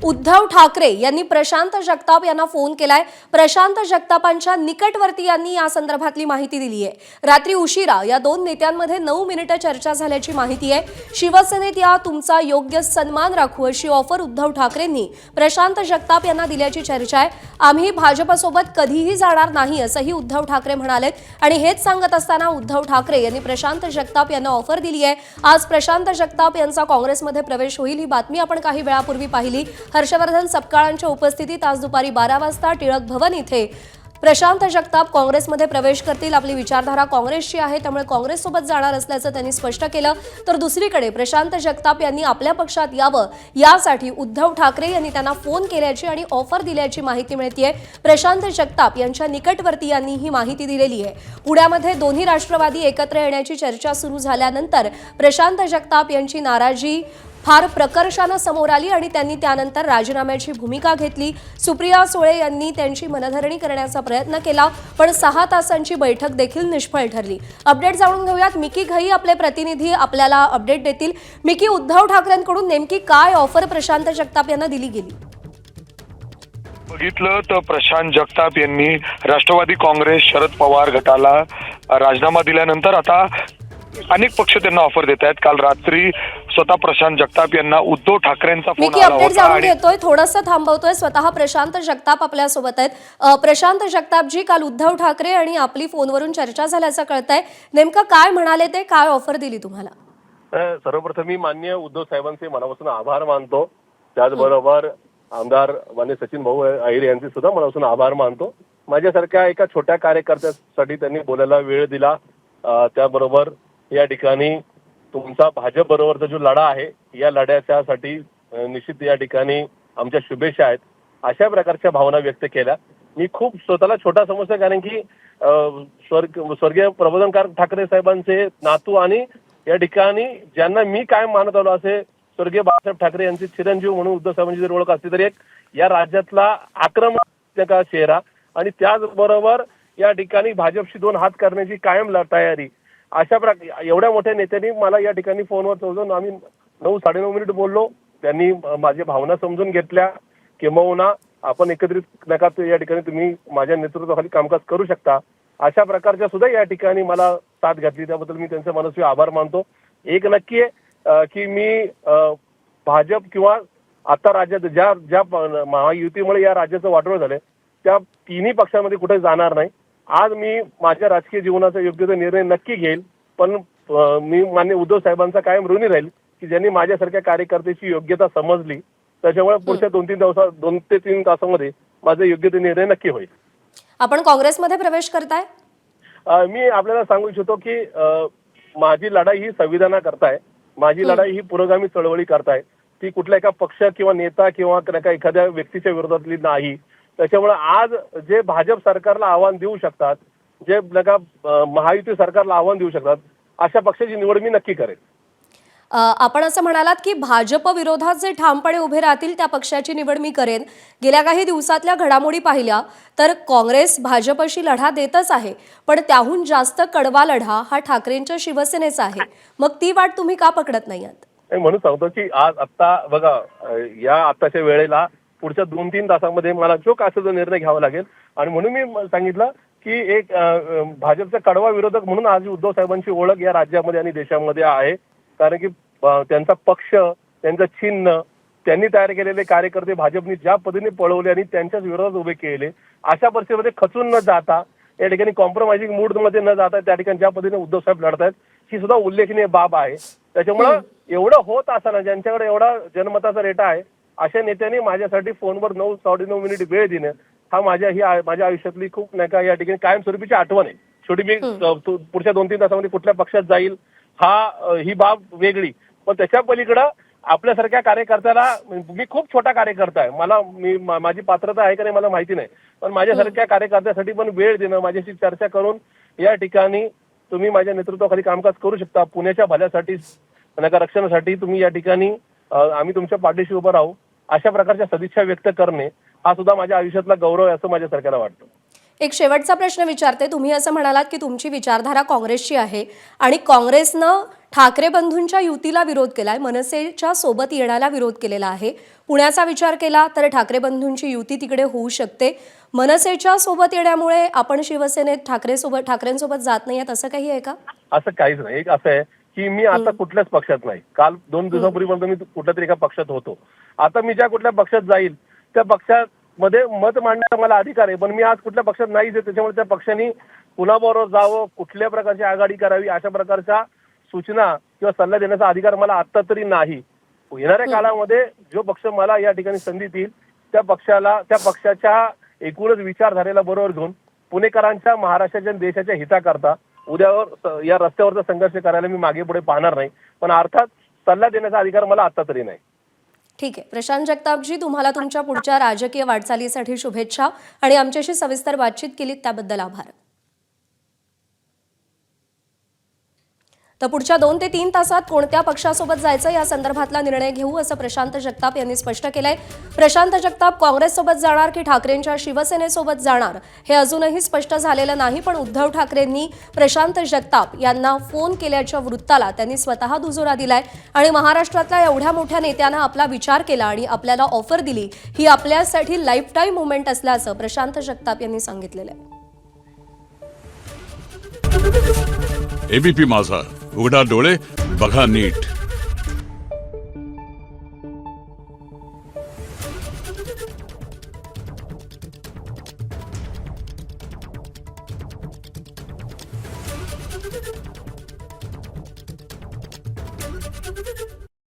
उद्धव ठाकरे यांनी प्रशांत जगताप यांना फोन केलाय। प्रशांत जगतापांच्या निकटवर्तीयांनी या संदर्भातली माहिती दिली आहे। रात्री उशिरा या दोन नेत्यांमध्ये 9 मिनिटं चर्चा झाल्याची माहिती आहे। शिवसेनेत या तुमचा योग्य सन्मान राखू अशी ऑफर उद्धव ठाकरेंनी प्रशांत जगताप यांना दिल्याची चर्चा आहे। आम्ही भाजपसोबत कधीही जाणार नाही असंही उद्धव ठाकरे म्हणालेत आणि हेच सांगत असताना उद्धव ठाकरे यांनी प्रशांत जगताप यांना ऑफर दिली आहे। आज प्रशांत जगताप यांचा काँग्रेसमध्ये प्रवेश होईल ही बातमी आपण काही वेळापूर्वी पाहिली। हर्षवर्धन सपकाळांच्या उपस्थितीत आज दुपारी 12 वाजता टिळक भवन इथे प्रशांत जगताप काँग्रेसमध्ये प्रवेश करतील। आपली विचारधारा काँग्रेसची आहे त्यामुळे काँग्रेससोबत जाणार असल्याचं त्यांनी स्पष्ट केलं। तर दुसरीकडे प्रशांत जगताप यांनी आपल्या पक्षात यावं यासाठी उद्धव ठाकरे यांनी त्यांना फोन केल्याची आणि ऑफर दिल्याची माहिती मिळतेय। प्रशांत जगताप यांच्या निकटवर्तीयांनी ही माहिती दिलेली आहे। पुण्यामध्ये दोन्ही राष्ट्रवादी एकत्र येण्याची चर्चा सुरू झाल्यानंतर प्रशांत जगताप यांची नाराजी फार प्रकर्षाने समोर आली आणि त्यांनी त्यानंतर राजीनाम्याची भूमिका घेतली। सुप्रिया सुळे यांनी त्यांची मनधरणी करण्याचा प्रयत्न केला पण 6 तासांची बैठक देखील निष्फळ ठरली। अपडेट जाणून घेऊयात। मिकी घई आपले प्रतिनिधी आपल्याला अपडेट देतील। मिकी, उद्धव ठाकरेंकडून नेमकी काय ऑफर प्रशांत जगताप यांना दिली गेली? बघितलं तर प्रशांत जगताप यांनी राष्ट्रवादी काँग्रेस शरद पवार गटाला राजीनामा दिल्यानंतर आता अनेक पक्ष त्यांना ऑफर देत आहेत। काल रात्री स्वतः प्रशांत जगताप यांना उद्धव ठाकरेंचा फोन आला होता। अपडेट जाणून घेतोय, थोडंसं थांबवतोय। स्वतः प्रशांत जगताप आपल्या सोबत आहेत। प्रशांत जगतापजी, काल उद्धव ठाकरे आणि आपली फोनवरून चर्चा झाल्याचं कळतंय, नेमकं काय म्हणाले ते, काय ऑफर दिली तुम्हाला? सर्वप्रथम मी माननीय उद्धव साहेबांचे मनापासून आभार मानतो। त्याचबरोबर आमदार माननीय सचिन भाऊ अहिर यांचे सुद्धा मनापासून आभार मानतो। माझ्यासारख्या एका छोट्या कार्यकर्त्यासाठी त्यांनी बोलायला वेळ दिला। त्याबरोबर या ठिकाणी तुमचा भाजप बरोबरचा जो लढा आहे या लढ्यासाठी निश्चित या ठिकाणी आमच्या शुभेच्छा आहेत अशा प्रकारच्या भावना व्यक्त केल्या। मी खूप स्वतःला छोटा समजतो कारण की स्वर्गीय प्रबोधनकार ठाकरे साहेबांचे नातू आणि या ठिकाणी ज्यांना मी कायम मानत आलो असे स्वर्गीय बाळासाहेब ठाकरे यांचे चिरंजीव म्हणून उद्धव साहेबांची जर ओळख असली तरी एक या राज्यातला आक्रमक चेहरा आणि त्याचबरोबर या ठिकाणी भाजपशी 2 हात करण्याची कायम तयारी अशा प्रकारे एवढ्या मोठ्या नेत्यांनी मला या ठिकाणी फोनवर समजून आम्ही 9-9.5 मिनिट बोललो। त्यांनी माझ्या भावना समजून घेतल्या। किंबहुना आपण एकत्रित नका या ठिकाणी तुम्ही माझ्या नेतृत्वाखाली कामकाज करू शकता अशा प्रकारच्या सुद्धा या ठिकाणी मला साथ घातली। त्याबद्दल मी त्यांचा मनस्वी आभार मानतो। एक नक्की आहे की मी भाजप किंवा आता राज्यात ज्या महायुतीमुळे या राज्याचं वाटोळ झालंय त्या तिन्ही पक्षांमध्ये कुठे जाणार नाही। आज मी माझ्या राजकीय जीवनाचा योग्य तो निर्णय नक्की घेईल पण मी माननीय उद्धव साहेबांचा कायम ऋणी राहील की ज्यांनी माझ्यासारख्या कार्यकर्त्याची योग्यता समजली। त्याच्यामुळे पुढच्या 2 ते 3 तासामध्ये माझा योग्य तो निर्णय नक्की होईल। आपण काँग्रेसमध्ये प्रवेश करताय? मी आपल्याला सांगू इच्छितो की माझी लढाई ही संविधानाकरता आहे। माझी लढाई ही पुरोगामी चळवळी करताय। ती कुठल्या एका पक्ष किंवा नेता किंवा एखाद्या व्यक्तीच्या विरोधातली नाही। त्याच्यामुळे आज जे भाजप सरकारला आव्हान देऊ शकतात, जे महायुती सरकारला आव्हान देऊ शकतात अशा पक्षाची निवड मी नक्की करेन। आपण असं म्हणालात की भाजप विरोधात जे ठामपणे उभे राहतील त्या पक्षाची निवड मी करेन। गेल्या काही दिवसातल्या घडामोडी पाहिल्या तर काँग्रेस भाजपशी लढा देतच आहे पण त्याहून जास्त कडवा लढा हा ठाकरेंच्या शिवसेनेचा आहे। मग ती वाट तुम्ही का पकडत नाही आहात? म्हणून सांगतो की आज आता बघा या आताच्या वेळेला पुढच्या 2-3 तासांमध्ये मला जो निर्णय घ्यावा लागेल आणि म्हणून मी सांगितलं की एक भाजपचा कडवा विरोधक म्हणून आज उद्धव साहेबांची ओळख या राज्यामध्ये आणि देशामध्ये आहे। कारण की त्यांचा पक्ष, त्यांचं चिन्ह, त्यांनी तयार केलेले कार्यकर्ते भाजपने ज्या पद्धतीने पळवले आणि त्यांच्याच विरोधात उभे केले अशा परिस्थितीमध्ये खचून न जाता या ठिकाणी कॉम्प्रोमाइजिंग मूड मध्ये न जाता त्या ठिकाणी ज्या पद्धतीने उद्धव साहेब लढतायत ही सुद्धा उल्लेखनीय बाब आहे। त्याच्यामुळे एवढं होत असताना ज्यांच्याकडे एवढा जनमताचा रेटा आहे अशा नेत्यांनी माझ्यासाठी फोनवर 9-9.5 मिनिट वेळ देणं हा माझ्या आयुष्यातली खूप नाही का या ठिकाणी कायमस्वरूपीची आठवण आहे। शेवटी मी पुढच्या 2-3 तासामध्ये कुठल्या पक्षात जाईल ही बाब वेगळी पण त्याच्या पलीकडं आपल्यासारख्या कार्यकर्त्याला मी खूप छोटा कार्यकर्ता आहे। माझी पात्रता आहे का नाही मला माहिती नाही पण माझ्यासारख्या कार्यकर्त्यासाठी पण वेळ देणं, माझ्याशी चर्चा करून या ठिकाणी तुम्ही माझ्या नेतृत्वाखाली कामकाज करू शकता, पुण्याच्या भल्यासाठी रक्षणासाठी तुम्ही या ठिकाणी आम्ही तुमच्या पाठीशी उभं राहू अशा प्रकारच्या सदिच्छा व्यक्त करणे हा सुद्धा माझ्या आयुष्यातला गौरव आहे असं माझ्यासारख्याला वाटतं। एक शेवटचा प्रश्न विचारते. तुम्ही असं म्हणालात की तुमची विचारधारा काँग्रेसची आहे आणि काँग्रेसनं ठाकरे बंधूंच्या युतीला विरोध केलाय, मनसेच्या सोबत येण्याला विरोध केलेला आहे. पुण्याचा विचार केला तर ठाकरे बंधूंची युती तिकडे होऊ शकते. मनसेच्या सोबत येण्यामुळे आपण शिवसेनेत ठाकरेंसोबत जात नाहीये, असं काही आहे का? असं काहीच नाही. एक असं आहे की मी आता कुठल्याच पक्षात नाही. काल 2 दिवसापूर्वीपर्यंत मी कुठल्या तरी एका पक्षात होतो. आता मी ज्या कुठल्या पक्षात जाईल त्या पक्षामध्ये मत मांडण्याचा मला अधिकार आहे, पण मी आज कुठल्या पक्षात नाहीच आहे. त्याच्यामुळे त्या पक्षांनी कुणाबरोबर जावं, कुठल्या प्रकारची आघाडी करावी अशा प्रकारच्या सूचना किंवा सल्ला देण्याचा अधिकार मला आता तरी नाही. येणाऱ्या काळामध्ये जो पक्ष मला या ठिकाणी संधी देईल त्या पक्षाच्या एकूणच विचारधारेला बरोबर घेऊन पुणेकरांच्या, महाराष्ट्राच्या, देशाच्या हिताकरता उद्यावर या रस्त्यावरचा संघर्ष करायला मी मागे पुढे पाहणार नाही. पण अर्थात सल्ला देण्याचा अधिकार मला आता तरी नाही. ठीक आहे. प्रशांत जगतापजी, तुम्हाला तुमच्या पुढच्या राजकीय वाटचालीसाठी शुभेच्छा आणि आमच्याशी सविस्तर बातचीत केलीत त्याबद्दल आभार. तर पुढच्या 2 ते 3 तासात कोणत्या पक्षासोबत जायचं या संदर्भातला निर्णय घेऊ असं प्रशांत जगताप यांनी स्पष्ट केलंय. प्रशांत जगताप काँग्रेससोबत जाणार की ठाकरेंच्या शिवसेनेसोबत जाणार हे अजूनही स्पष्ट झालेलं नाही, पण उद्धव ठाकरेंनी प्रशांत जगताप यांना फोन केल्याच्या वृत्ताला त्यांनी स्वतः दुजोरा दिलाय आणि महाराष्ट्रातल्या एवढ्या मोठ्या नेत्यांना आपला विचार केला आणि आपल्याला ऑफर दिली, ही आपल्यासाठी लाईफ टाईम मुवमेंट असल्याचं प्रशांत जगताप यांनी सांगितलेलं आहे. एबीपी माझा, उघडा डोळे बघा नीट.